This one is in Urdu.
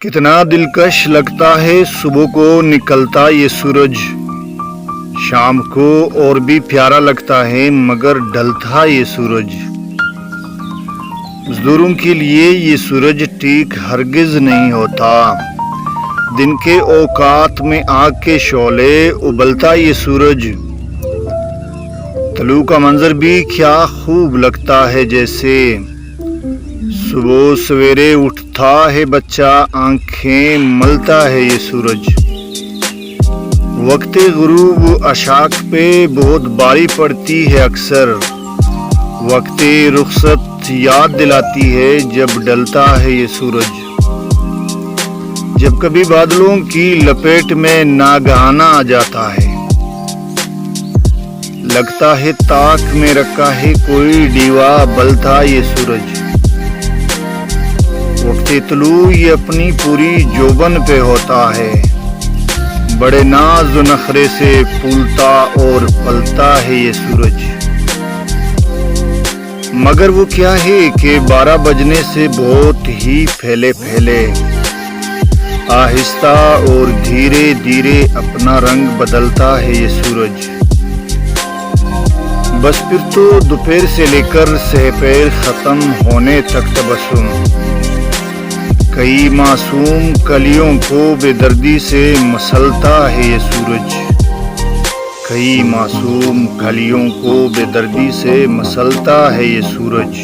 کتنا دلکش لگتا ہے صبح کو نکلتا یہ سورج، شام کو اور بھی پیارا لگتا ہے مگر ڈھلتا یہ سورج۔ مزدوروں کے لیے یہ سورج ٹھیک ہرگز نہیں ہوتا، دن کے اوقات میں آگ کے شعلے ابلتا یہ سورج۔ طلوع کا منظر بھی کیا خوب لگتا ہے، جیسے صبح سویرے اٹھتا ہے بچہ، آنکھیں ملتا ہے یہ سورج۔ وقت غروب اشاک پہ بہت باری پڑتی ہے اکثر، وقت رخصت یاد دلاتی ہے جب ڈلتا ہے یہ سورج۔ جب کبھی بادلوں کی لپیٹ میں ناگہانہ آ جاتا ہے، لگتا ہے تاک میں رکھا ہے کوئی ڈیوا، بلتا یہ سورج۔ وقت طلوع یہ اپنی پوری جوبن پہ ہوتا ہے، بڑے ناز و نخرے سے پھولتا اور پلتا ہے یہ سورج۔ مگر وہ کیا ہے کہ 12 بجنے سے بہت ہی پھیلے آہستہ اور دھیرے دھیرے اپنا رنگ بدلتا ہے یہ سورج۔ بس پھر تو دوپہر سے لے کر سحر ختم ہونے تک تبسم، کئی معصوم کلیوں کو بے دردی سے مسلتا ہے یہ سورج، کئی معصوم کلیوں کو بے دردی سے مسلتا ہے یہ سورج۔